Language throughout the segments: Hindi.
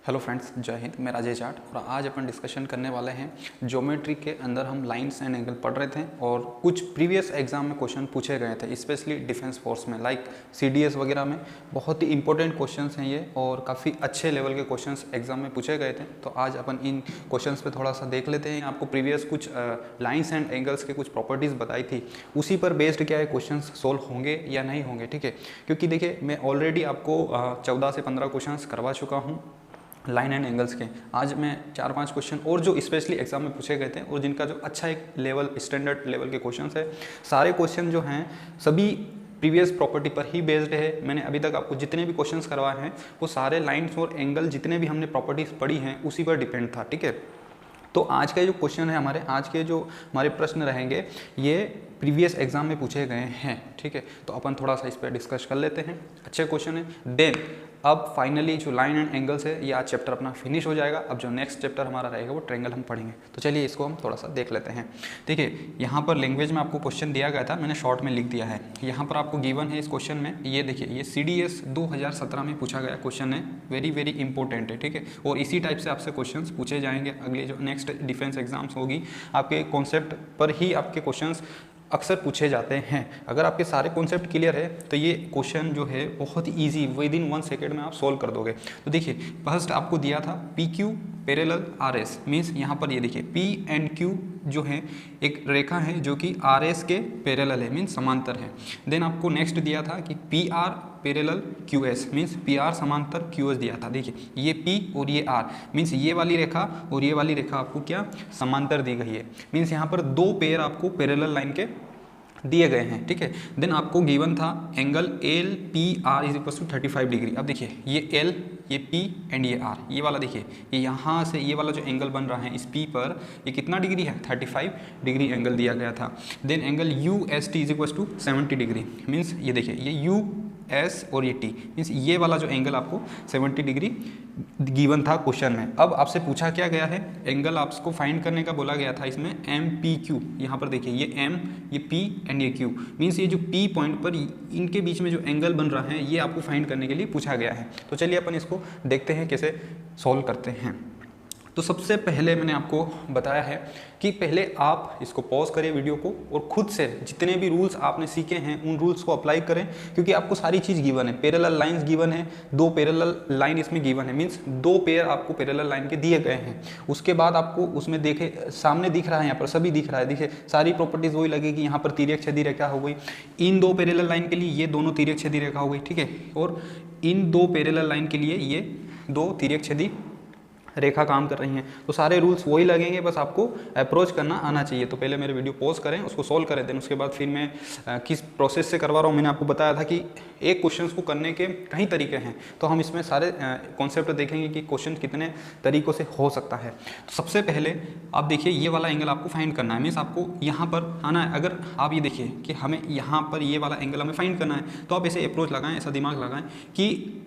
हेलो फ्रेंड्स, जय हिंद। मैं राजेश जाट और आज अपन डिस्कशन करने वाले हैं ज्योमेट्री के अंदर। हम लाइंस एंड एंगल पढ़ रहे थे और कुछ प्रीवियस एग्जाम में क्वेश्चन पूछे गए थे, स्पेशली डिफेंस फोर्स में, लाइक सीडीएस वगैरह में। बहुत ही इंपॉर्टेंट क्वेश्चंस हैं ये और काफ़ी अच्छे लेवल के क्वेश्चंस एग्जाम में पूछे गए थे। तो आज अपन इन क्वेश्चंस पे थोड़ा सा देख लेते हैं। आपको प्रीवियस कुछ लाइंस एंड एंगल्स के कुछ प्रॉपर्टीज़ बताई थी, उसी पर बेस्ड क्या है क्वेश्चन सोल्व होंगे या नहीं होंगे, ठीक है। क्योंकि देखिए, मैं ऑलरेडी आपको 14 से 15 क्वेश्चन करवा चुका हूँ लाइन एंड एंगल्स के। आज मैं 4-5 क्वेश्चन और जो स्पेशली एग्जाम में पूछे गए थे और जिनका जो अच्छा एक लेवल स्टैंडर्ड लेवल के क्वेश्चंस है, सारे क्वेश्चन जो हैं सभी प्रीवियस प्रॉपर्टी पर ही बेस्ड है। मैंने अभी तक आपको जितने भी क्वेश्चंस करवाए हैं वो सारे लाइन्स और एंगल जितने भी हमने प्रॉपर्टीज पढ़ी हैं उसी पर डिपेंड था, ठीक है। तो आज का जो क्वेश्चन है, आज के जो हमारे प्रश्न रहेंगे ये प्रीवियस एग्जाम में पूछे गए हैं, ठीक है। तो अपन थोड़ा सा इस पर डिस्कस कर लेते हैं। अच्छे क्वेश्चन है। देन अब फाइनली जो लाइन एंड एंगल्स है ये आज चैप्टर अपना फिनिश हो जाएगा। अब जो नेक्स्ट चैप्टर हमारा रहेगा वो ट्रायंगल हम पढ़ेंगे। तो चलिए इसको हम थोड़ा सा देख लेते हैं। देखिए, यहाँ पर लैंग्वेज में आपको क्वेश्चन दिया गया था, मैंने शॉर्ट में लिख दिया है। यहाँ पर आपको गिवन है इस क्वेश्चन में, ये देखिए, ये CDS 2017 में पूछा गया क्वेश्चन है। वेरी वेरी इंपॉर्टेंट है, ठीक है। और इसी टाइप से आपसे क्वेश्चन पूछे जाएंगे अगले जो नेक्स्ट डिफेंस एग्जाम्स होगी। आपके कॉन्सेप्ट पर ही आपके क्वेश्चन अक्सर पूछे जाते हैं। अगर आपके सारे कॉन्सेप्ट क्लियर है तो ये क्वेश्चन जो है बहुत ही ईजी, विद इन 1 सेकेंड में आप सोल्व कर दोगे। तो देखिए, फर्स्ट आपको दिया था PQ पैरेलल RS, मीन्स यहाँ पर ये देखिए P एंड Q जो है एक रेखा है जो कि RS के पैरेलल है, मीन्स समांतर है। देन आपको नेक्स्ट दिया था कि PR parallel QS, means PR समांतर QS दिया था। देखिए, ये P और ये R, मीन्स ये वाली रेखा और ये वाली रेखा आपको क्या समांतर दी गई है। मीन्स यहाँ पर दो पेयर आपको पैरेलल लाइन के दिए गए हैं, ठीक है। देन आपको गिवन था एंगल LPR = 35 डिग्री। अब देखिए, ये L, ये P एंड ये R, ये वाला देखिए, ये यहाँ से ये वाला जो एंगल बन रहा है इस P पर, ये कितना डिग्री है, 35 डिग्री एंगल दिया गया था। Then angle UST = 70 degree, means ये देखिए, ये US और ये T, मीन्स ये वाला जो एंगल आपको 70 डिग्री गिवन था क्वेश्चन में। अब आपसे पूछा क्या गया है, एंगल आपको फाइंड करने का बोला गया था इसमें MPQ। यहाँ पर देखिए, ये M, ये P एंड ये Q, मीन्स ये जो P पॉइंट पर इनके बीच में जो एंगल बन रहा है ये आपको फाइंड करने के लिए पूछा गया है। तो चलिए अपन इसको देखते हैं कैसे सॉल्व करते हैं। तो सबसे पहले मैंने आपको बताया है कि पहले आप इसको पॉज करिए वीडियो को और खुद से जितने भी रूल्स आपने सीखे हैं उन रूल्स को अप्लाई करें, क्योंकि आपको सारी चीज़ गिवन है। पैरेलल लाइंस गिवन है, 2 पैरेलल लाइन इसमें गिवन है, मीन्स 2 पेयर आपको पैरेलल लाइन के दिए गए हैं। उसके बाद आपको उसमें देखे सामने दिख रहा है, यहाँ पर सभी दिख रहा है, देखिए सारी प्रॉपर्टीज वही लगेगी। यहाँ पर तिर्यक छेदी रेखा हो गई, इन 2 पैरेलल लाइन के लिए ये दोनों तिर्यक छेदी रेखा हो गई, ठीक है। और इन 2 पैरेलल लाइन के लिए ये 2 तिर्यक छेदी रेखा काम कर रही हैं। तो सारे रूल्स वही लगेंगे, बस आपको अप्रोच करना आना चाहिए। तो पहले मेरे वीडियो पॉज करें, उसको सोल्व करें, देन उसके बाद फिर मैं किस प्रोसेस से करवा रहा हूँ। मैंने आपको बताया था कि एक क्वेश्चन को करने के कई तरीके हैं, तो हम इसमें सारे कॉन्सेप्ट देखेंगे कि क्वेश्चन कितने तरीक़ों से हो सकता है। तो सबसे पहले आप देखिए, ये वाला एंगल आपको फाइंड करना है, मीन्स आपको यहाँ पर आना है। अगर आप ये देखिए कि हमें यहाँ पर ये वाला एंगल हमें फाइंड करना है, तो आप ऐसे अप्रोच लगाएं, ऐसा दिमाग लगाएं कि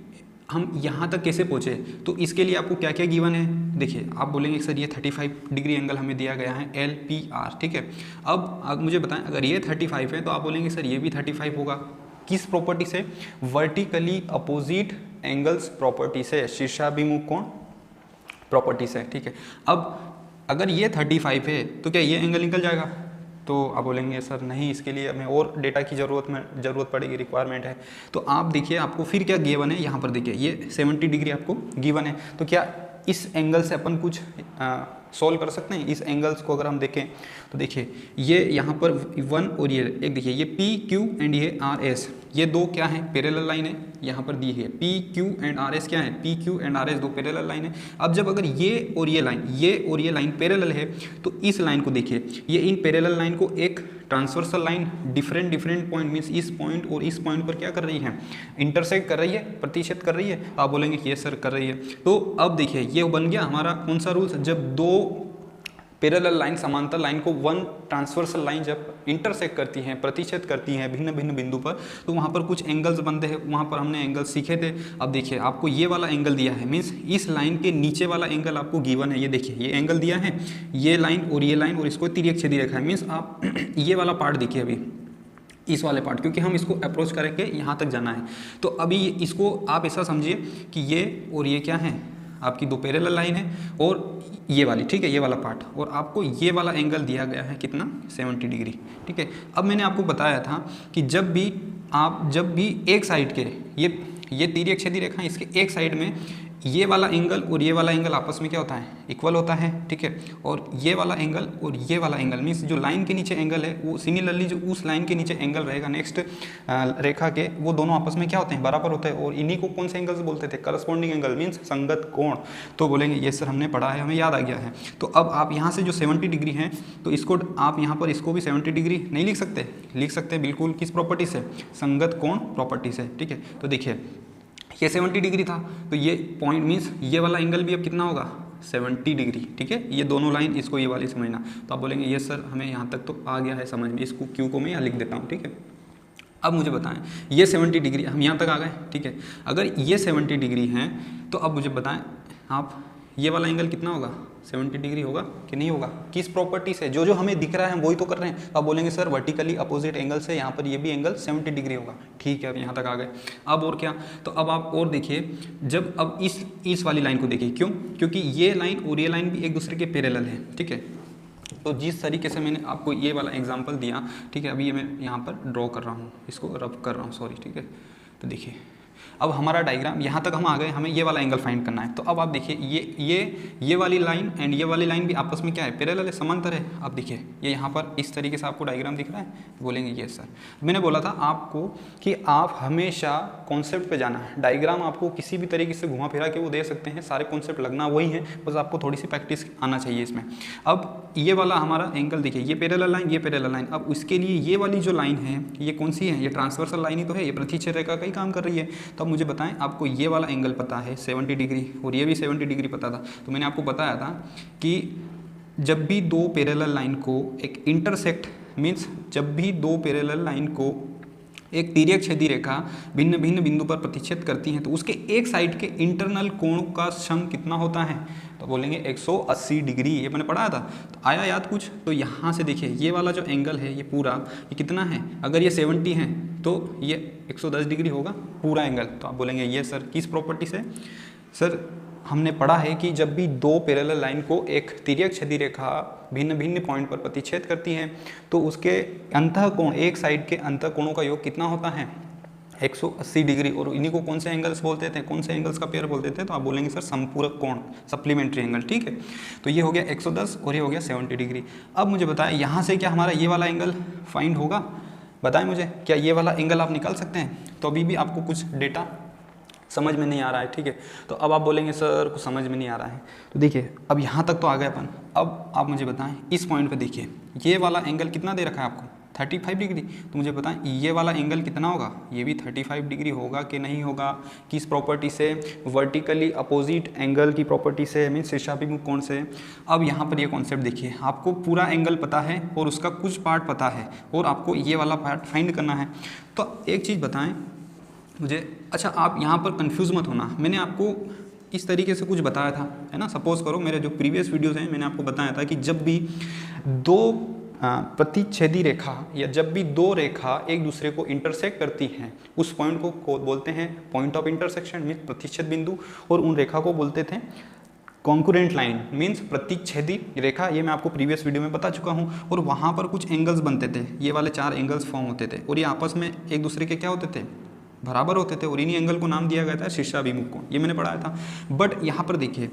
हम यहाँ तक कैसे पहुँचे। तो इसके लिए आपको क्या क्या गिवन है, देखिए आप बोलेंगे सर ये 35 डिग्री एंगल हमें दिया गया है LPR, ठीक है। अब मुझे बताएं, अगर ये 35 है तो आप बोलेंगे सर ये भी 35 होगा। किस प्रॉपर्टी से, वर्टिकली अपोजिट एंगल्स प्रॉपर्टी से, शीर्षाभिमुख कोण प्रॉपर्टी से, ठीक है। अब अगर ये 35 है तो क्या ये एंगल निकल जाएगा, तो आप बोलेंगे सर नहीं, इसके लिए हमें और डेटा की ज़रूरत पड़ेगी, रिक्वायरमेंट है। तो आप देखिए, आपको फिर क्या गिवन है, यहाँ पर देखिए ये 70 डिग्री आपको गिवन है। तो क्या इस एंगल से अपन कुछ सॉल्व कर सकते हैं। इस एंगल्स को अगर हम देखें तो देखिए, ये यहाँ पर 1 और ये एक देखिए, ये PQ एंड ये RS, ये 2 क्या है, पैरेलल लाइन है। यहाँ पर दी है PQ एंड RS क्या है, PQ and RS 2 parallel line है। अब जब अगर ये और ये लाइन पैरेलल है, तो इस लाइन को देखिए, ये इन पैरेलल लाइन को एक transversal line different point, means इस पॉइंट और इस पॉइंट पर क्या कर रही है, इंटरसेक्ट कर रही है, प्रतिच्छेद कर रही है। तो आप बोलेंगे ये सर कर रही है। तो अब देखिए, ये बन गया हमारा कौन सा रूल्स, जब 2 पैरेलल लाइन समांतर लाइन को 1 ट्रांसवर्सल लाइन जब इंटरसेक्ट करती हैं, प्रतिच्छेद करती हैं भिन्न भिन्न बिंदु पर, तो वहाँ पर कुछ एंगल्स बनते हैं। वहाँ पर हमने एंगल सीखे थे। अब देखिए, आपको ये वाला एंगल दिया है, मीन्स इस लाइन के नीचे वाला एंगल आपको गिवन है। ये देखिए, ये एंगल दिया है, ये लाइन और इसको तिर्यक छेदी रेखा है। मीन्स आप ये वाला पार्ट देखिए, अभी इस वाले पार्ट, क्योंकि हम इसको अप्रोच करेंगे यहाँ तक जाना है। तो अभी इसको आप ऐसा समझिए कि ये और ये क्या है, आपकी दो पैरेलल लाइन है और ये वाली, ठीक है, ये वाला पार्ट, और आपको ये वाला एंगल दिया गया है कितना, 70 डिग्री, ठीक है। अब मैंने आपको बताया था कि जब भी एक साइड के ये तिर्यक छेदी रेखा, इसके एक साइड में ये वाला एंगल और ये वाला एंगल आपस में क्या होता है, इक्वल होता है, ठीक है। और ये वाला एंगल और ये वाला एंगल मीन्स जो लाइन के नीचे एंगल है वो सिमिलरली जो उस लाइन के नीचे एंगल रहेगा नेक्स्ट रेखा के, वो दोनों आपस में क्या होते हैं, बराबर होते हैं। और इन्हीं को कौन से एंगल्स बोलते थे, करस्पॉन्डिंग एंगल मीन्स संगत कोण। तो बोलेंगे ये सर हमने पढ़ा है, हमें याद आ गया है। तो अब आप यहाँ से जो 70 डिग्री है तो इसको आप यहाँ पर इसको भी 70 डिग्री नहीं लिख सकते, लिख सकते बिल्कुल, किस प्रॉपर्टी से, संगत कोण प्रॉपर्टी से, ठीक है। तो देखिए ये 70 डिग्री था तो ये पॉइंट मीन्स ये वाला एंगल भी अब कितना होगा, 70 डिग्री, ठीक है। ये दोनों लाइन, इसको ये वाली समझना। तो आप बोलेंगे ये सर हमें यहाँ तक तो आ गया है समझ में, इसको क्यू को मैं यहाँ लिख देता हूँ, ठीक है। अब मुझे बताएं ये 70 डिग्री, हम यहाँ तक आ गए, ठीक है। अगर ये 70 डिग्री हैं तो अब मुझे बताएं आप ये वाला एंगल कितना होगा, 70 डिग्री होगा कि नहीं होगा, किस प्रॉपर्टी से, जो हमें दिख रहा है हम वही तो कर रहे हैं। तो आप बोलेंगे सर वर्टिकली अपोजिट एंगल से यहाँ पर ये भी एंगल 70 डिग्री होगा, ठीक है। अब यहाँ तक आ गए। अब और क्या, तो अब आप और देखिए, जब अब इस वाली लाइन को देखिए, क्यों, क्योंकि ये लाइन और ये लाइन भी एक दूसरे के पैरेलल है, ठीक है। तो जिस तरीके से मैंने आपको ये वाला एग्जाम्पल दिया, ठीक है, अभी ये मैं यहाँ पर ड्रॉ कर रहा हूँ, इसको रब कर रहा हूँ, सॉरी, ठीक है। तो देखिए अब हमारा डायग्राम यहाँ तक हम आ गए, हमें ये वाला एंगल फाइंड करना है। तो अब आप देखिए ये वाली लाइन एंड ये वाली लाइन भी आपस में क्या है, पैरेलल है, समांतर है। अब देखिए ये यहाँ पर इस तरीके से आपको डायग्राम दिख रहा है, बोलेंगे ये सर मैंने बोला था आपको कि आप हमेशा कॉन्सेप्ट पे जाना है। डायग्राम आपको किसी भी तरीके से घुमा फिरा के वो दे सकते हैं, सारे कॉन्सेप्ट लगना वही है, बस आपको थोड़ी सी प्रैक्टिस आना चाहिए इसमें। अब ये वाला हमारा एंगल देखिए, ये पैरेलल लाइन, ये पैरेलल लाइन। अब उसके लिए ये वाली जो लाइन है ये कौन सी है, ये ट्रांसवर्सल लाइन ही तो है, ये प्रतिच्छेद रेखा का ही काम कर रही है। तो मुझे बताएं आपको ये वाला एंगल पता है 70 डिग्री और ये भी 70 डिग्री पता था। तो मैंने आपको बताया था कि जब भी दो पैरेलल लाइन को एक इंटरसेक्ट मीन्स जब भी दो पैरेलल लाइन को एक तिर्यक छेदी रेखा भिन्न भिन्न बिंदु पर प्रतिच्छेद करती हैं तो उसके एक साइड के इंटरनल कोण का सम कितना होता है, तो बोलेंगे 180 डिग्री। ये मैंने पढ़ाया था, तो आया याद कुछ। तो यहाँ से देखिए ये वाला जो एंगल है ये पूरा ये कितना है, अगर ये 70 है तो ये 110 डिग्री होगा पूरा एंगल। तो आप बोलेंगे ये सर किस प्रॉपर्टी से, सर हमने पढ़ा है कि जब भी दो पैरेलल लाइन को एक तिर्यक छेदी रेखा भिन्न भिन्न पॉइंट पर प्रतिच्छेद करती है तो उसके अंतःकोण, एक साइड के अंतःकोणों का योग कितना होता है, 180 डिग्री। और इन्हीं को कौन से एंगल्स बोलते थे, कौन से एंगल्स का पेयर बोलते थे, तो आप बोलेंगे सर संपूरक कोण, सप्लीमेंट्री एंगल, ठीक है। तो ये हो गया 110 और ये हो गया 70 डिग्री। अब मुझे बताएं यहाँ से क्या हमारा ये वाला एंगल फाइंड होगा, बताएं मुझे, क्या ये वाला एंगल आप निकाल सकते हैं। तो अभी भी आपको कुछ डेटा समझ में नहीं आ रहा है, ठीक है। तो अब आप बोलेंगे सर कुछ समझ में नहीं आ रहा है। तो देखिए अब यहाँ तक तो आ गए अपन। अब आप मुझे बताएं इस पॉइंट पे देखिए ये वाला एंगल कितना दे रखा है आपको, 35 डिग्री। तो मुझे बताएं ये वाला एंगल कितना होगा, ये भी 35 डिग्री होगा कि नहीं होगा, किस प्रॉपर्टी से, वर्टिकली अपोजिट एंगल की प्रॉपर्टी से, मीन्स शीर्षाभिमुख कोण से। अब यहाँ पर ये कॉन्सेप्ट देखिए, आपको पूरा एंगल पता है और उसका कुछ पार्ट पता है और आपको ये वाला पार्ट फाइंड करना है। तो एक चीज़ बताएं मुझे, अच्छा आप यहाँ पर कंफ्यूज मत होना, मैंने आपको इस तरीके से कुछ बताया था, है ना। सपोज करो मेरे जो प्रीवियस वीडियोस हैं मैंने आपको बताया था कि जब भी दो प्रतिच्छेदी रेखा या जब भी दो रेखा एक दूसरे को इंटरसेक्ट करती हैं उस पॉइंट को बोलते हैं पॉइंट ऑफ इंटरसेक्शन मीन्स प्रतिच्छेद बिंदु, और उन रेखा को बोलते थे कॉन्कुरेंट लाइन मीन्स प्रतिच्छेदी रेखा। ये मैं आपको प्रीवियस वीडियो में बता चुका हूँ। और वहाँ पर कुछ एंगल्स बनते थे, ये वाले 4 एंगल्स फॉर्म होते थे और ये आपस में एक दूसरे के क्या होते थे, बराबर होते थे, और इन्हीं एंगल को नाम दिया गया था शीर्षाभिमुख कोण। ये मैंने पढ़ाया था। बट यहाँ पर देखिए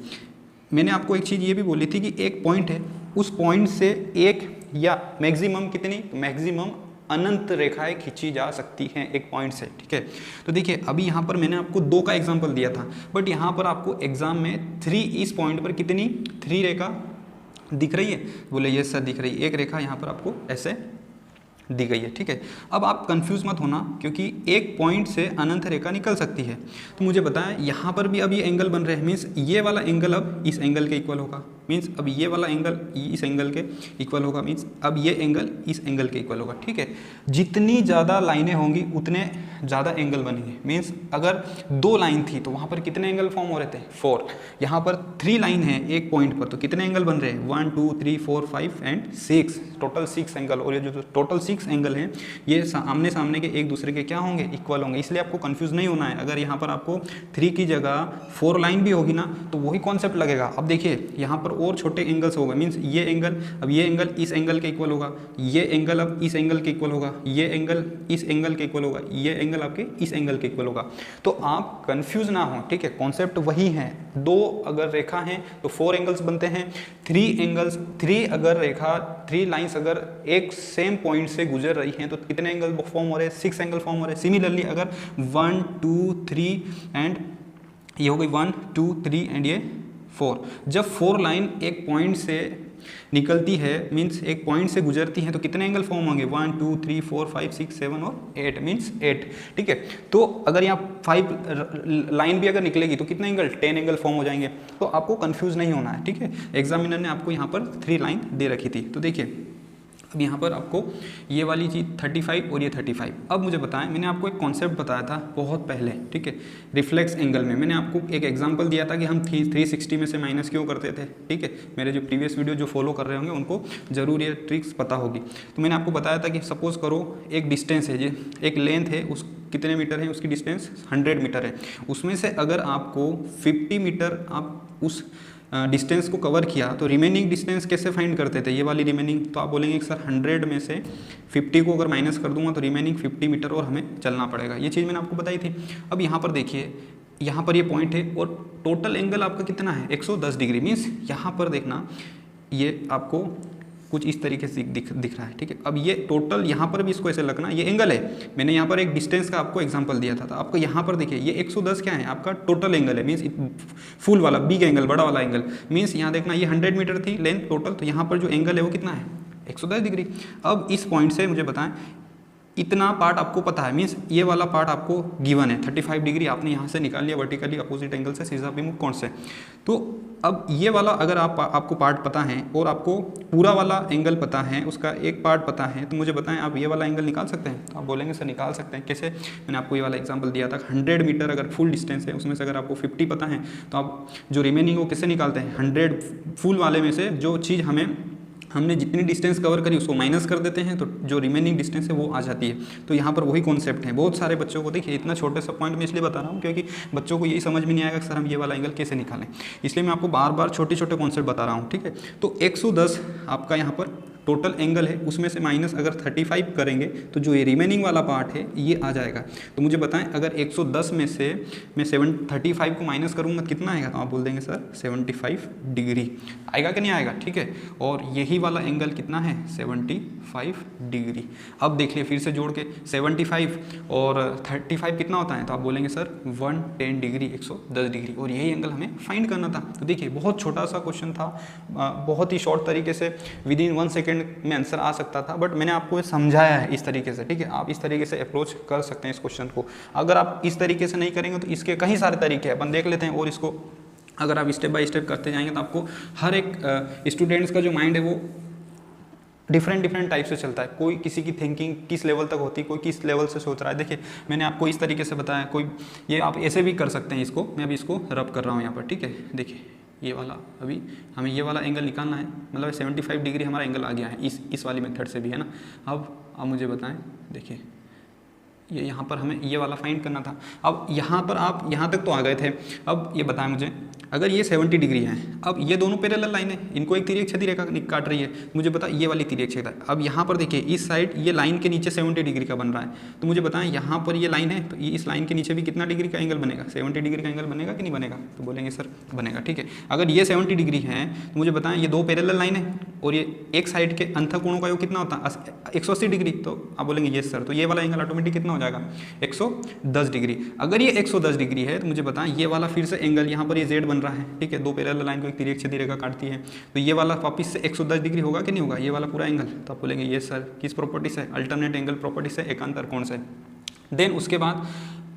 मैंने आपको एक चीज़ ये भी बोली थी कि एक पॉइंट है, उस पॉइंट से एक या मैक्सिमम कितनी, मैक्सिमम अनंत रेखाएं खींची जा सकती हैं एक पॉइंट से, ठीक है। तो देखिए अभी यहाँ पर मैंने आपको 2 का एग्जाम्पल दिया था, बट यहाँ पर आपको एग्जाम में 3 इस पॉइंट पर कितनी 3 रेखा दिख रही है, बोले ये सर दिख रही है, एक रेखा यहाँ पर आपको ऐसे दी गई है, ठीक है। अब आप कंफ्यूज मत होना क्योंकि एक पॉइंट से अनंत रेखा निकल सकती है। तो मुझे बताएं यहाँ पर भी अब ये एंगल बन रहे हैं, मीन्स ये वाला एंगल अब इस एंगल के इक्वल होगा, मीन्स अब ये वाला एंगल इस एंगल के इक्वल होगा, मीन्स अब ये एंगल इस एंगल के इक्वल होगा, ठीक है। जितनी ज़्यादा लाइनें होंगी उतने ज़्यादा एंगल बनेंगे। मीन्स अगर 2 लाइन थी तो वहाँ पर कितने एंगल फॉर्म हो रहे थे, 4। यहाँ पर 3 लाइन है एक पॉइंट पर, तो कितने एंगल बन रहे हैं, 1 2 3 4 5 एंड 6, टोटल 6 एंगल। और ये जो टोटल 6 एंगल हैं ये आमने सामने के एक दूसरे के क्या होंगे, इक्वल होंगे। इसलिए आपको कंफ्यूज नहीं होना है। अगर यहाँ पर आपको 3 की जगह 4 लाइन भी होगी ना तो वही कॉन्सेप्ट लगेगा। अब देखिए यहाँ पर और छोटे एंगल्स होगा, मीन्स ये एंगल, अब ये एंगल इस एंगल के इक्वल होगा, ये एंगल अब इस एंगल के इक्वल होगा, ये एंगल इस एंगल के इक्वल होगा, ये एंगल आपके इस एंगल के इक्वल होगा। तो आप कंफ्यूज ना हो, ठीक है, कॉन्सेप्ट वही है। 2 अगर रेखा हैं तो 4 एंगल्स बनते हैं, 3 एंगल्स, 3 अगर रेखा 3 लाइंस अगर एक सेम पॉइंट से गुजर रही हैं तो कितने एंगल फॉर्म हो रहे हैं, 6 एंगल फॉर्म हो रहे हैं। सिमिलरली अगर 1 2 3 एंड ये हो गई 1 2 3 एंड ये 4, जब 4 लाइन एक पॉइंट से निकलती है, मीन्स एक पॉइंट से गुजरती हैं तो कितने एंगल फॉर्म होंगे, 1 2 3 4 5 6 7 और 8, मीन्स 8, ठीक है। तो अगर यहाँ 5 लाइन भी अगर निकलेगी तो कितने एंगल, 10 एंगल फॉर्म हो जाएंगे। तो आपको कंफ्यूज नहीं होना है, ठीक है। एग्जामिनर ने आपको यहाँ पर 3 लाइन दे रखी थी। तो देखिए अब यहाँ पर आपको ये वाली चीज़ 35 और ये 35। अब मुझे बताएं, मैंने आपको एक कॉन्सेप्ट बताया था बहुत पहले, ठीक है, रिफ्लेक्स एंगल में। मैंने आपको एक एग्जांपल दिया था कि हम 360 में से माइनस क्यों करते थे, ठीक है। मेरे जो प्रीवियस वीडियो जो फॉलो कर रहे होंगे उनको ज़रूर ये ट्रिक्स पता होगी। तो मैंने आपको बताया था कि सपोज़ करो एक डिस्टेंस है, एक लेंथ है, उस कितने मीटर है, उसकी डिस्टेंस 100 मीटर है। उसमें से अगर आपको 50 मीटर आप उस डिस्टेंस को कवर किया तो रिमेनिंग डिस्टेंस कैसे फाइंड करते थे, ये वाली रिमेनिंग। तो आप बोलेंगे कि सर 100 में से 50 को अगर माइनस कर दूंगा तो रिमेनिंग 50 मीटर और हमें चलना पड़ेगा। ये चीज़ मैंने आपको बताई थी। अब यहाँ पर देखिए, यहाँ पर ये पॉइंट है और टोटल एंगल आपका कितना है, 110 डिग्री। मीन्स यहाँ पर देखना ये आपको कुछ इस तरीके से दिख रहा है, ठीक है। अब ये टोटल यहाँ पर भी इसको ऐसे लगना, ये एंगल है। मैंने यहाँ पर एक डिस्टेंस का आपको एग्जांपल दिया था, तो आपको यहाँ पर देखिए ये 110 क्या है, आपका टोटल एंगल है। मीन्स फुल वाला बिग एंगल, बड़ा वाला एंगल। मीन्स यहाँ देखना ये 100 मीटर थी लेंथ टोटल, तो यहाँ पर जो एंगल है वो कितना है, 110 डिग्री। अब इस पॉइंट से मुझे बताएं इतना पार्ट आपको पता है, मीन्स ये वाला पार्ट आपको गिवन है 35 डिग्री, आपने यहाँ से निकाल लिया वर्टिकली अपोजिट एंगल से सीधा विमुख कोण से। तो अब ये वाला अगर आपको पार्ट पता है और आपको पूरा वाला एंगल पता है, उसका एक पार्ट पता है, तो मुझे बताएं आप ये वाला एंगल निकाल सकते हैं। तो आप बोलेंगे सर निकाल सकते हैं, कैसे। मैंने आपको ये वाला एग्जांपल दिया था, 100 मीटर अगर फुल डिस्टेंस है उसमें से अगर आपको 50 पता है तो आप जो रिमेनिंग वो कैसे निकालते हैं, 100 फुल वाले में से जो चीज़ हमने जितनी डिस्टेंस कवर करी उसको माइनस कर देते हैं, तो जो रिमेनिंग डिस्टेंस है वो आ जाती है। तो यहाँ पर वही कॉन्सेप्ट है। बहुत सारे बच्चों को, देखिए इतना छोटे सा पॉइंट में इसलिए बता रहा हूँ क्योंकि बच्चों को यही समझ में नहीं आएगा कि सर हम ये वाला एंगल कैसे निकालें, इसलिए मैं आपको बार बार छोटे छोटे कॉन्सेप्ट बता रहा हूँ, ठीक है। तो 110 आपका यहाँ पर टोटल एंगल है, उसमें से माइनस अगर 35 करेंगे तो जो ये रिमेनिंग वाला पार्ट है ये आ जाएगा। तो मुझे बताएं अगर 110 में से मैं 35 को माइनस करूँगा कितना आएगा, तो आप बोल देंगे सर 75 डिग्री आएगा कि नहीं आएगा, ठीक है। और यही वाला एंगल कितना है, 75 डिग्री। अब देख लिए फिर से जोड़ के 75 और 35 कितना होता है, तो आप बोलेंगे सर 110 डिग्री, 110 डिग्री। और यही एंगल हमें फाइंड करना था। तो देखिए बहुत छोटा सा क्वेश्चन था, बहुत ही शॉर्ट तरीके से विद इन 1 सेकेंड में आंसर आ सकता था, बट मैंने आपको समझाया है इस तरीके से, ठीक है। आप इस तरीके से अप्रोच कर सकते हैं इस क्वेश्चन को। अगर आप इस तरीके से नहीं करेंगे तो इसके कई सारे तरीके हैं, अपन देख लेते हैं। और इसको अगर आप स्टेप बाय स्टेप करते जाएंगे तो आपको हर एक स्टूडेंट्स का जो माइंड है वो डिफरेंट टाइप से चलता है। कोई किसी की थिंकिंग किस लेवल तक होती है, कोई किस लेवल से सोच रहा है। देखिए मैंने आपको इस तरीके से बताया, कोई ये आप ऐसे भी कर सकते हैं। इसको मैं अभी इसको रब कर रहा हूँ यहाँ पर, ठीक है। देखिए ये वाला, अभी हमें ये वाला एंगल निकालना है, मतलब 75 डिग्री हमारा एंगल आ गया है इस वाली मेथड से भी, है ना। अब मुझे बताएं, देखिए ये यहाँ पर हमें ये वाला फाइंड करना था। अब यहाँ पर आप यहाँ तक तो आ गए थे। अब ये बताएं मुझे, अगर ये 70 डिग्री है, अब ये दोनों पैरेलल लाइन है, इनको एक तिर्यक छेदी रेखा काट रही है, मुझे बता ये वाली तिर्यक छेद है। अब यहाँ पर देखिए इस साइड ये लाइन के नीचे 70 डिग्री का बन रहा है, तो मुझे बताएं यहाँ पर ये लाइन है तो ये इस लाइन के नीचे भी कितना डिग्री का एंगल बनेगा, 70 डिग्री का एंगल बनेगा कि नहीं बनेगा, तो बोलेंगे सर बनेगा, ठीक है। अगर ये 70 डिग्री है तो मुझे बताएं ये दो पैरेलल लाइन है और ये एक साइड के अंतःकोणों का योग कितना होता है, 180 डिग्री, तो आप बोलेंगे यस सर, तो ये वाला एंगल ऑटोमेटिक कितना हो जाएगा, 110 डिग्री। अगर ये 110 डिग्री है तो मुझे बताएं ये वाला फिर से एंगल यहाँ पर ये जेड बन रहा है, ठीक है। दो पैरेलल लाइन को एक तिर्यक छेदी रेखा काटती है, तो ये वाला वापिस से 110 डिग्री होगा कि नहीं होगा, ये वाला पूरा एंगल। तो आप बोलेंगे ये सर किस प्रॉपर्टी से, अल्टरनेट एंगल प्रॉपर्टी से, एकांतर कोण से। देन उसके बाद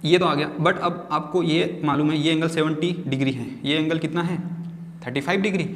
ये तो आ गया, बट अब आपको ये मालूम है ये एंगल 70 डिग्री है, ये एंगल कितना है 35 डिग्री।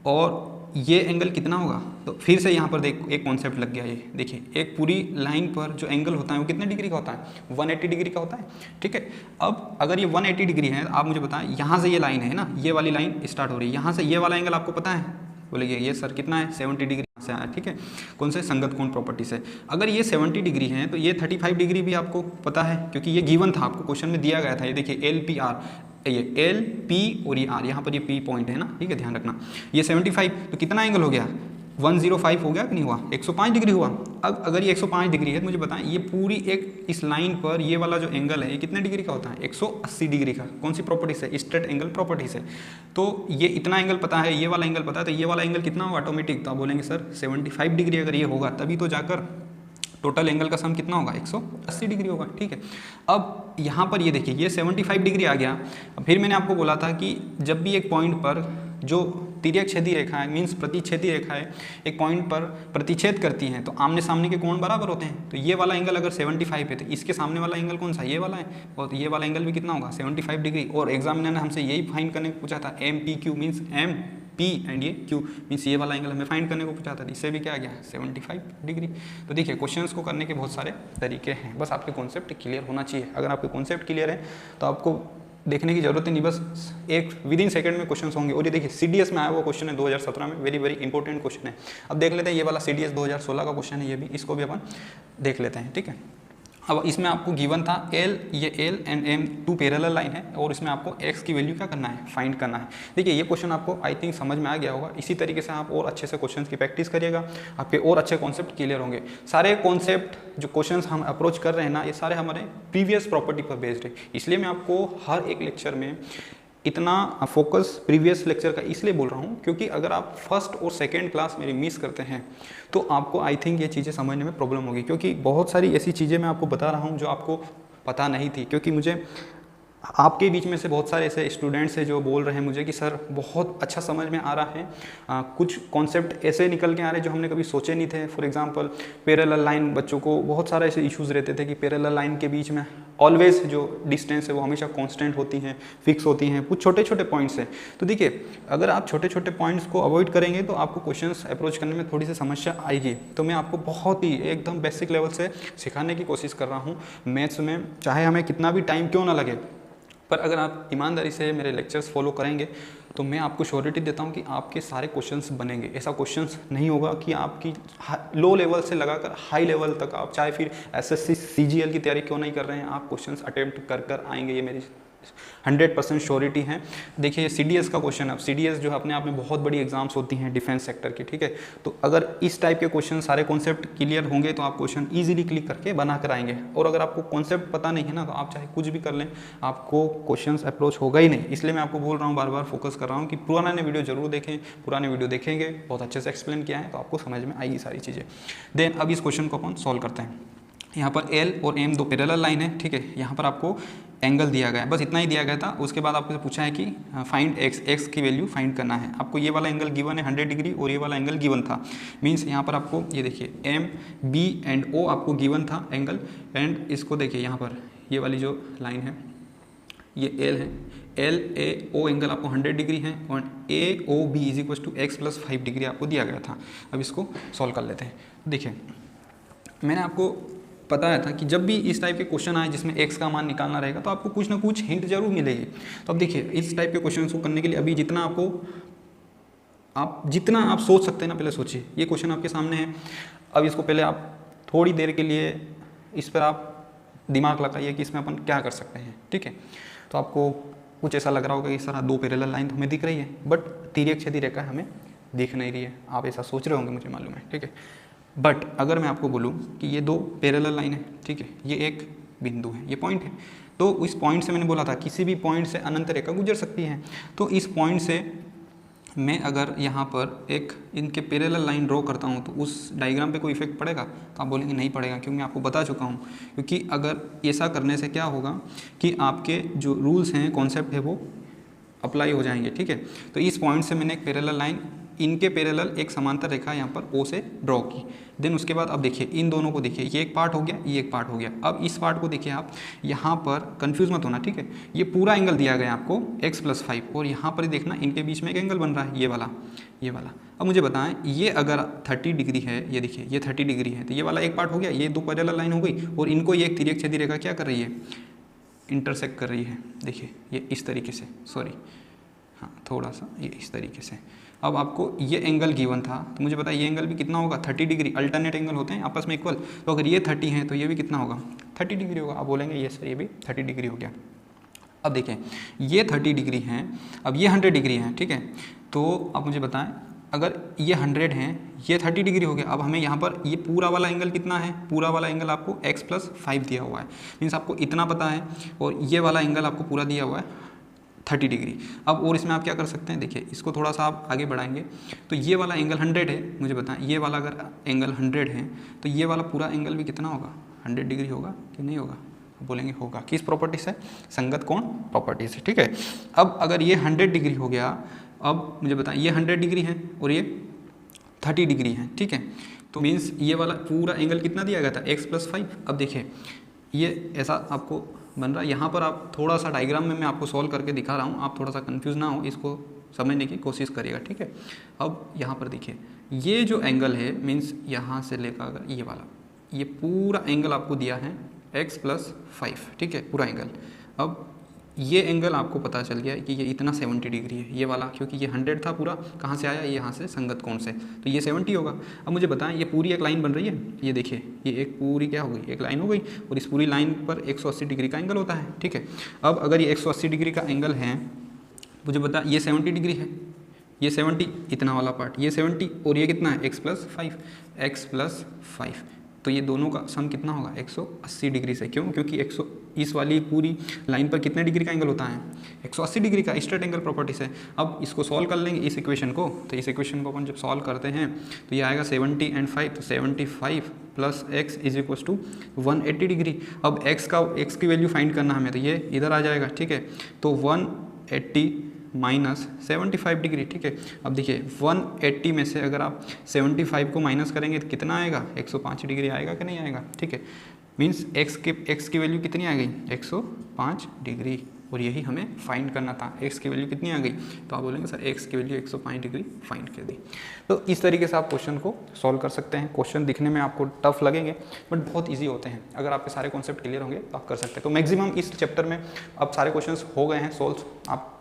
और ये एंगल कितना होगा, तो फिर से यहाँ पर देख एक कॉन्सेप्ट लग गया। ये देखिए एक पूरी लाइन पर जो एंगल होता है वो कितने डिग्री का होता है, 180 डिग्री का होता है, ठीक है। अब अगर ये 180 डिग्री है, आप मुझे बताएं यहाँ से ये लाइन है ना, ये वाली लाइन स्टार्ट हो रही है, यहाँ से ये वाला एंगल आपको पता है, बोलेंगे ये सर कितना है 70 डिग्री से आया, ठीक है। कौन से, संगत कोण प्रॉपर्टी से। अगर ये 70 डिग्री है तो ये 35 डिग्री भी आपको पता है, क्योंकि ये गिवन था, आपको क्वेश्चन में दिया गया था। ये देखिए एल पी आर, ये एल पी और ये आर, यहाँ पर ये पी पॉइंट है ना, ठीक है, ध्यान रखना। ये 75 तो कितना एंगल हो गया, 105 हो गया कि नहीं हुआ, 105 डिग्री हुआ। अब अगर ये 105 डिग्री है तो मुझे बताएं ये पूरी एक इस लाइन पर ये वाला जो एंगल है ये कितने डिग्री का होता है, 180 डिग्री का। कौन सी प्रॉपर्टी से, स्ट्रेट एंगल प्रॉपर्टी से। तो ये इतना एंगल पता है, ये वाला एंगल पता है, तो ये वाला एंगल कितना होगा ऑटोमेटिक, तो आप बोलेंगे सर 75 डिग्री अगर ये होगा तभी तो जाकर टोटल एंगल का सम कितना होगा, 180 डिग्री होगा, ठीक है। अब यहाँ पर ये देखिए ये 75 डिग्री आ गया। फिर मैंने आपको बोला था कि जब भी एक पॉइंट पर जो तिर्यक छेदी रेखा है, मीन्स प्रतिच्छेदी रेखा है, एक पॉइंट पर प्रतिच्छेद करती हैं तो आमने सामने के कोण बराबर होते हैं। तो ये वाला एंगल अगर 75 है तो इसके सामने वाला एंगल कौन सा, ये वाला है, और ये वाला एंगल भी कितना होगा 75 डिग्री। और एग्जामिनर ने हमसे यही फाइंड करने को पूछा था, M P Q means M P and ये क्यू मीन्स ये वाला एंगल हमें फाइंड करने को पूछा था, इससे भी क्या आ गया 75 डिग्री। तो देखिए क्वेश्चंस को करने के बहुत सारे तरीके हैं, बस आपके कॉन्सेप्ट क्लियर होना चाहिए। अगर आपके कॉन्सेप्ट क्लियर है तो आपको देखने की जरूरत ही नहीं, बस एक विदिन सेकंड में क्वेश्चंस होंगे। और ये देखिए सीडीएस में आया हुआ क्वेश्चन है 2017 में, वेरी वेरी इंपॉर्टेंट क्वेश्चन है। अब देख लेते हैं ये वाला सीडीएस 2016 का क्वेश्चन है, ये भी, इसको भी अपन देख लेते हैं, ठीक है। अब इसमें आपको गिवन था एल, ये L and M two parallel line है, और इसमें आपको एक्स की वैल्यू क्या करना है, फाइंड करना है। देखिए ये क्वेश्चन आपको आई थिंक समझ में आ गया होगा। इसी तरीके से आप और अच्छे से क्वेश्चंस की प्रैक्टिस करिएगा, आपके और अच्छे कॉन्सेप्ट क्लियर होंगे। सारे कॉन्सेप्ट जो क्वेश्चंस हम अप्रोच कर रहे हैं ना, ये सारे हमारे प्रीवियस प्रॉपर्टी पर बेस्ड है। इसलिए मैं आपको हर एक लेक्चर में इतना फोकस प्रीवियस लेक्चर का इसलिए बोल रहा हूँ, क्योंकि अगर आप फर्स्ट और सेकेंड क्लास मेरी मिस करते हैं तो आपको आई थिंक ये चीज़ें समझने में प्रॉब्लम होगी, क्योंकि बहुत सारी ऐसी चीज़ें मैं आपको बता रहा हूँ जो आपको पता नहीं थी। क्योंकि मुझे आपके बीच में से बहुत सारे ऐसे स्टूडेंट्स हैं जो बोल रहे हैं मुझे कि सर बहुत अच्छा समझ में आ रहा है, कुछ कॉन्सेप्ट ऐसे निकल के आ रहे हैं जो हमने कभी सोचे नहीं थे। फॉर एग्जांपल पैरेलल लाइन, बच्चों को बहुत सारे ऐसे इश्यूज़ रहते थे कि पैरेलल लाइन के बीच में ऑलवेज जो डिस्टेंस है वो हमेशा कांस्टेंट होती हैं, फिक्स होती हैं, कुछ छोटे छोटे पॉइंट्स हैं। तो देखिए अगर आप छोटे छोटे पॉइंट्स को अवॉइड करेंगे तो आपको क्वेश्चंस अप्रोच करने में थोड़ी सी समस्या आएगी। तो मैं आपको बहुत ही एकदम बेसिक लेवल से सिखाने की कोशिश कर रहा हूँ मैथ्स में, चाहे हमें कितना भी टाइम क्यों ना लगे, पर अगर आप ईमानदारी से मेरे लेक्चर्स फॉलो करेंगे तो मैं आपको श्योरिटी देता हूं कि आपके सारे क्वेश्चंस बनेंगे। ऐसा क्वेश्चंस नहीं होगा कि आपकी लो लेवल से लगाकर हाई लेवल तक, आप चाहे फिर एसएससी सीजीएल की तैयारी क्यों नहीं कर रहे हैं, आप क्वेश्चंस अटेम्प्ट कर आएंगे, ये मेरी 100% श्योरिटी है। देखिए सीडीएस का क्वेश्चन, अब सीडीएस जो है अपने आप में बहुत बड़ी एग्जाम्स होती हैं डिफेंस सेक्टर की, ठीक है। तो अगर इस टाइप के क्वेश्चन सारे कॉन्सेप्ट क्लियर होंगे तो आप क्वेश्चन इजीली क्लिक करके बना कर आएंगे। और अगर आपको कॉन्सेप्ट पता नहीं है ना, तो आप चाहे कुछ भी कर लें, आपको क्वेश्चन अप्रोच होगा ही नहीं। इसलिए मैं आपको बोल रहा हूँ, बार बार फोकस कर रहा हूँ कि पुराने वीडियो जरूर देखें, पुराने वीडियो देखेंगे, बहुत अच्छे से एक्सप्लेन किया है तो आपको समझ में आएगी सारी चीज़ें। देन अब इस क्वेश्चन को अपन सॉल्व करते हैं। यहाँ पर एल और एम दो पैरेलल लाइन है, ठीक है। यहाँ पर आपको एंगल दिया गया है, बस इतना ही दिया गया था। उसके बाद आपको पूछा है कि फाइंड एक्स की वैल्यू फाइंड करना है। आपको ये वाला एंगल गिवन है 100 डिग्री और ये वाला एंगल गिवन था। मीन्स यहाँ पर आपको ये देखिए एम बी एंड ओ आपको गिवन था एंगल, एंड इसको देखिए यहाँ पर ये वाली जो लाइन है ये एल है, एल ए ओ एंगल आपको 100 डिग्री है, और A O B is equal to X plus 5 degree आपको दिया गया था। अब इसको सॉल्व कर लेते हैं। देखिए मैंने आपको बताया था कि जब भी इस टाइप के क्वेश्चन आए जिसमें x का मान निकालना रहेगा तो आपको कुछ ना कुछ हिंट जरूर मिलेगी। तो अब देखिए इस टाइप के क्वेश्चन को करने के लिए अभी जितना आप सोच सकते हैं ना, पहले सोचिए। ये क्वेश्चन आपके सामने है, अब इसको पहले आप थोड़ी देर के लिए इस पर आप दिमाग लगाइए कि इसमें अपन क्या कर सकते हैं, ठीक है। तो आपको कुछ ऐसा लग रहा होगा कि सर दो पैरेलल लाइन तो हमें दिख रही है, बट तिर्यक छेदी रेखा हमें दिख नहीं रही है। आप ऐसा सोच रहे होंगे, मुझे मालूम है, ठीक है। बट अगर मैं आपको बोलूँ कि ये दो पैरेलल लाइन है, ठीक है, ये एक बिंदु है, ये पॉइंट है, तो इस पॉइंट से मैंने बोला था किसी भी पॉइंट से अनंत रेखा गुजर सकती है। तो इस पॉइंट से मैं अगर यहाँ पर एक इनके पैरेलल लाइन ड्रॉ करता हूँ तो उस डायग्राम पे कोई इफेक्ट पड़ेगा? तो आप बोलेंगे नहीं पड़ेगा, क्योंकि मैं आपको बता चुका हूँ। क्योंकि अगर ऐसा करने से क्या होगा कि आपके जो रूल्स हैं, कॉन्सेप्ट है, वो अप्लाई हो जाएंगे, ठीक है। तो इस पॉइंट से मैंने एक पैरेलल लाइन इनके पैरेलल एक समांतर रेखा यहाँ पर ओ से ड्रॉ की। देन उसके बाद अब देखिए इन दोनों को देखिए, ये एक पार्ट हो गया, ये एक पार्ट हो गया। अब इस पार्ट को देखिए आप, यहाँ पर कंफ्यूज मत होना, ठीक है। ये पूरा एंगल दिया गया आपको x+5 और यहाँ पर देखना इनके बीच में एक एंगल बन रहा है, ये वाला, ये वाला। अब मुझे बताएं ये अगर 30 डिग्री है, ये देखिए ये 30 डिग्री है, तो ये वाला एक पार्ट हो गया, ये दो पैरेलल लाइन हो गई और इनको ये एक तिर्यक छेदी रेखा क्या कर रही है, इंटरसेक्ट कर रही है। देखिए ये इस तरीके से, सॉरी हाँ थोड़ा सा ये इस तरीके से। अब आपको ये एंगल गिवन था, तो मुझे पता है ये एंगल भी कितना होगा, 30 डिग्री। अल्टरनेट एंगल होते हैं आपस में इक्वल, तो अगर ये 30 है तो ये भी कितना होगा, 30 डिग्री होगा। आप बोलेंगे ये सर ये भी 30 डिग्री हो गया। अब देखें ये 30 डिग्री हैं, अब ये 100 डिग्री हैं, ठीक है। तो आप मुझे बताएं अगर ये 100 हैं, ये 30 डिग्री हो गया। अब हमें यहाँ पर ये पूरा वाला एंगल कितना है, पूरा वाला एंगल आपको x+5 दिया हुआ है, मीन्स आपको इतना पता है, और ये वाला एंगल आपको पूरा दिया हुआ है 30 डिग्री। अब और इसमें आप क्या कर सकते हैं, देखिए इसको थोड़ा सा आप आगे बढ़ाएंगे तो ये वाला एंगल 100 है, मुझे बताएं ये वाला अगर एंगल 100 है तो ये वाला पूरा एंगल भी कितना होगा, 100 डिग्री होगा कि नहीं होगा। बोलेंगे होगा, किस प्रॉपर्टी से, संगत कोण प्रॉपर्टी से, ठीक है। अब अगर ये 100 डिग्री हो गया, अब मुझे बताएं ये 100 डिग्री है और ये 30 डिग्री है, ठीक है। तो मीन्स ये वाला पूरा एंगल कितना दिया गया था, x+5। अब देखिए ये ऐसा आपको बन रहा है। यहाँ पर आप थोड़ा सा डायग्राम में मैं आपको सॉल्व करके दिखा रहा हूँ, आप थोड़ा सा कंफ्यूज ना हो, इसको समझने की कोशिश करिएगा, ठीक है। अब यहाँ पर देखिए ये जो एंगल है, मीन्स यहाँ से लेकर अगर ये वाला, ये पूरा एंगल आपको दिया है x+5, ठीक है, पूरा एंगल। अब ये एंगल आपको पता चल गया कि ये इतना 70 डिग्री है, ये वाला, क्योंकि ये 100 था पूरा, कहाँ से आया, ये यहाँ से संगत कोण से, तो ये 70 होगा। अब मुझे बताएं ये पूरी एक लाइन बन रही है, ये देखिए ये एक पूरी क्या हो गई, एक लाइन हो गई, और इस पूरी लाइन पर 180 डिग्री का एंगल होता है, ठीक है। अब अगर ये 180 डिग्री का एंगल है, मुझे बता ये 70 डिग्री है, ये 70 इतना वाला पार्ट, ये 70 और ये कितना है x+5, तो ये दोनों का सम कितना होगा 180 डिग्री से। क्यों, क्योंकि 100 इस वाली पूरी लाइन पर कितने डिग्री का एंगल होता है, 180 डिग्री का, स्ट्रेट एंगल प्रॉपर्टी से। अब इसको सॉल्व कर लेंगे इस इक्वेशन को, तो इस इक्वेशन को अपन जब सॉल्व करते हैं तो ये आएगा 70 and 5, तो 75 + x = 180 डिग्री। अब x की वैल्यू फाइंड करना हमें, तो ये इधर आ जाएगा, ठीक है। तो 180 माइनस 75 डिग्री, ठीक है। अब देखिए 180 में से अगर आप 75 को माइनस करेंगे तो कितना आएगा, 105 डिग्री आएगा कि नहीं आएगा, ठीक है। मीन्स x की वैल्यू कितनी आ गई, 105 डिग्री, और यही हमें फाइंड करना था। x की वैल्यू कितनी आ गई, तो आप बोलेंगे सर x की वैल्यू 105 डिग्री फाइंड कर दी। तो इस तरीके से आप क्वेश्चन को सॉल्व कर सकते हैं। क्वेश्चन दिखने में आपको टफ लगेंगे बट बहुत इजी होते हैं, अगर आपके सारे कॉन्सेप्ट क्लियर होंगे तो आप कर सकते हैं। तो मैक्सिमम इस चैप्टर में अब सारे क्वेश्चन हो गए हैं सॉल्व, आप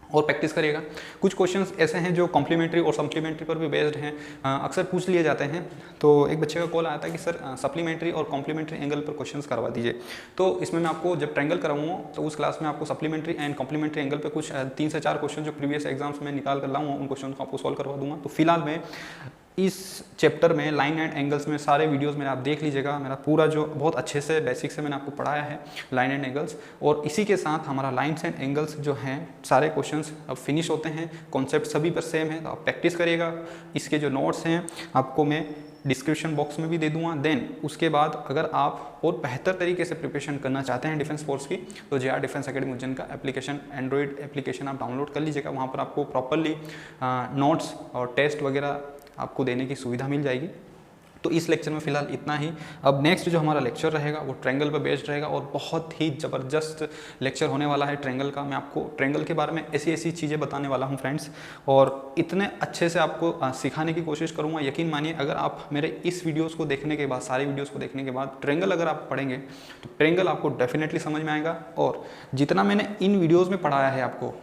और प्रैक्टिस करिएगा। कुछ क्वेश्चंस ऐसे हैं जो कॉम्प्लीमेंट्री और सप्लीमेंट्री पर भी बेस्ड हैं, अक्सर पूछ लिए जाते हैं। तो एक बच्चे का कॉल आया था कि सर सप्लीमेंट्री और कॉम्प्लीमेंट्री एंगल पर क्वेश्चंस करवा दीजिए। तो इसमें मैं आपको जब ट्रायंगल कराऊंगा तो उस क्लास में आपको सप्लीमेंट्री एंड कॉम्प्लीमेंट्री एंगल पर कुछ 3 से 4 क्वेश्चन जो प्रीवियस एग्जाम्स में निकाल कर लाऊंगा, उन क्वेश्चन को आपको सॉल्व करवा दूंगा। तो फिलहाल मैं इस चैप्टर में लाइन एंड एंगल्स में सारे वीडियोस मेरे आप देख लीजिएगा। मेरा पूरा जो बहुत अच्छे से बेसिक से मैंने आपको पढ़ाया है लाइन एंड एंगल्स, और इसी के साथ हमारा लाइन्स एंड एंगल्स जो हैं सारे क्वेश्चंस अब फिनिश होते हैं। कॉन्सेप्ट सभी पर सेम है, तो आप प्रैक्टिस करिएगा। इसके जो नोट्स हैं आपको मैं डिस्क्रिप्शन बॉक्स में भी दे दूंगा। देन उसके बाद अगर आप और बेहतर तरीके से प्रिपरेशन करना चाहते हैं डिफेंस फोर्स की, तो JR डिफेंस एकेडमी उज्जैन का एप्लीकेशन, एंड्रॉइड एप्लीकेशन आप डाउनलोड कर लीजिएगा। वहाँ पर आपको प्रॉपरली नोट्स और टेस्ट वगैरह आपको देने की सुविधा मिल जाएगी। तो इस लेक्चर में फिलहाल इतना ही। अब नेक्स्ट जो हमारा लेक्चर रहेगा वो ट्रायंगल पर बेस्ड रहेगा, और बहुत ही ज़बरदस्त लेक्चर होने वाला है ट्रायंगल का। मैं आपको ट्रायंगल के बारे में ऐसी ऐसी चीज़ें बताने वाला हूं फ्रेंड्स, और इतने अच्छे से आपको सिखाने की कोशिश करूंगा। यकीन मानिए, अगर आप मेरे इस वीडियोज़ को देखने के बाद, सारे वीडियोज़ को देखने के बाद ट्रायंगल अगर आप पढ़ेंगे तो ट्रायंगल आपको डेफिनेटली समझ में आएगा। और जितना मैंने इन वीडियोज़ में पढ़ाया है आपको,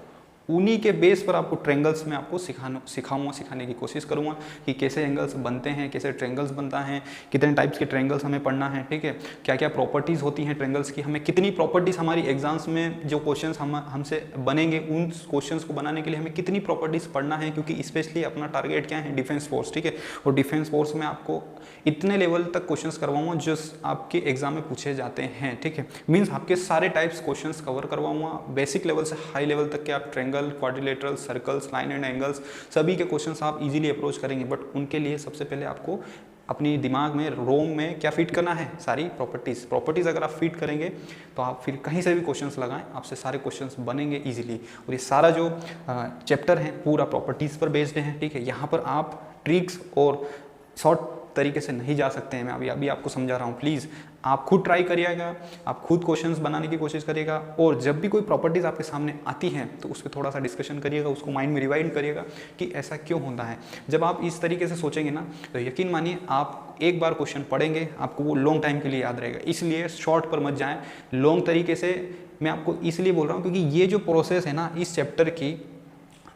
उन्हीं के बेस पर आपको ट्रायंगल्स में आपको सिखाने की कोशिश करूंगा कि कैसे एंगल्स बनते हैं, कैसे ट्रायंगल्स बनता है, कितने टाइप्स के ट्रायंगल्स हमें पढ़ना है, ठीक है। क्या क्या प्रॉपर्टीज़ होती हैं ट्रायंगल्स की, हमें कितनी प्रॉपर्टीज़ हमारी एग्जाम्स में जो क्वेश्चंस हमसे बनेंगे, उन क्वेश्चंस को बनाने के लिए हमें कितनी प्रॉपर्टीज़ पढ़ना है, क्योंकि स्पेशली अपना टारगेट क्या है, डिफेंस फोर्स, ठीक है। और डिफेंस फोर्स में आपको इतने लेवल तक क्वेश्चंस करवाऊंगा जो आपके एग्जाम में पूछे जाते हैं, ठीक है। मीन्स आपके सारे टाइप्स क्वेश्चंस कवर करवाऊंगा, बेसिक लेवल से हाई लेवल तक के आप triangle, quadrilateral, circles, line and angles सभी के क्वेश्चंस आप इजीली अप्रोच करेंगे। बट उनके लिए सबसे पहले आपको अपनी दिमाग में रोम में क्या फिट करना है, सारी प्रॉपर्टीज़ अगर आप फिट करेंगे तो आप फिर कहीं से भी क्वेश्चंस लगाएं, आपसे सारे क्वेश्चंस बनेंगे इजीली। और ये सारा जो चैप्टर है पूरा प्रॉपर्टीज़ पर बेस्ड है, ठीक है। यहाँ पर आप ट्रिक्स और शॉर्ट तरीके से नहीं जा सकते हैं, मैं अभी आपको समझा रहा हूँ। प्लीज़ आप खुद ट्राई करिएगा, आप खुद क्वेश्चंस बनाने की कोशिश करिएगा, और जब भी कोई प्रॉपर्टीज़ आपके सामने आती हैं तो उस पर थोड़ा सा डिस्कशन करिएगा, उसको माइंड में रिवाइंड करिएगा कि ऐसा क्यों होता है। जब आप इस तरीके से सोचेंगे ना तो यकीन मानिए आप एक बार क्वेश्चन पढ़ेंगे आपको वो लॉन्ग टाइम के लिए याद रहेगा। इसलिए शॉर्ट पर मत जाएं, लॉन्ग तरीके से मैं आपको इसलिए बोल रहा हूँ क्योंकि ये जो प्रोसेस है ना इस चैप्टर की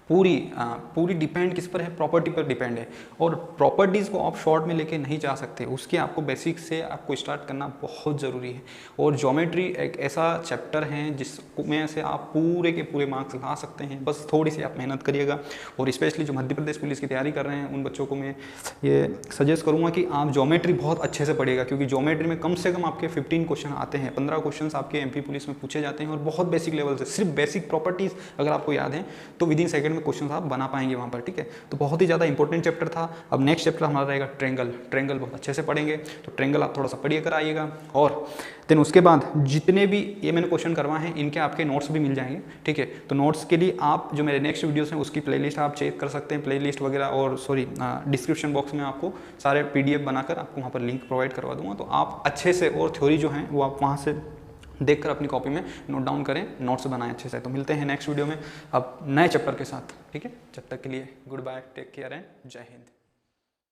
पूरी डिपेंड किस पर है, प्रॉपर्टी पर डिपेंड है। और प्रॉपर्टीज़ को आप शॉर्ट में लेके नहीं जा सकते, उसके आपको बेसिक से आपको स्टार्ट करना बहुत ज़रूरी है। और ज्योमेट्री एक ऐसा चैप्टर है जिसमें से आप पूरे के पूरे मार्क्स ला सकते हैं, बस थोड़ी सी आप मेहनत करिएगा। और स्पेशली जो मध्य प्रदेश पुलिस की तैयारी कर रहे हैं उन बच्चों को मैं ये सजेस्ट करूँगा कि आप ज्योमेट्री बहुत अच्छे से पढ़िएगा, क्योंकि ज्योमेट्री में कम से कम आपके 15 क्वेश्चन आते हैं, 15 क्वेश्चन आपके MP पुलिस में पूछे जाते हैं, और बहुत बेसिक लेवल से। सिर्फ बेसिक प्रॉपर्टीज़ अगर आपको याद है तो विदिन सेकंड में क्वेश्चन आप बना पाएंगे वहाँ पर, ठीक है। तो बहुत ही ज़्यादा इंपॉर्टेंट चैप्टर था। अब नेक्स्ट चैप्टर हमारा रहेगा ट्रेंगल बहुत अच्छे से पढ़ेंगे, तो ट्रेंगल आप थोड़ा सा पढ़िए कर आइएगा। और देन उसके बाद जितने भी ये मैंने क्वेश्चन करवाए हैं इनके आपके नोट्स भी मिल जाएंगे, ठीक है। तो नोट्स के लिए आप जो मेरे नेक्स्ट वीडियोस हैं उसकी प्लेलिस्ट आप चेक कर सकते हैं, प्लेलिस्ट वगैरह, और डिस्क्रिप्शन बॉक्स में आपको सारे PDF बनाकर आपको वहाँ पर लिंक प्रोवाइड करवा दूँगा। तो आप अच्छे से, और थ्योरी जो है वो आप वहाँ से देखकर अपनी कॉपी में नोट डाउन करें, नोट्स बनाएं अच्छे से। तो मिलते हैं नेक्स्ट वीडियो में अब नए चैप्टर के साथ, ठीक है। जब तक के लिए good bye, take care and जय हिंद।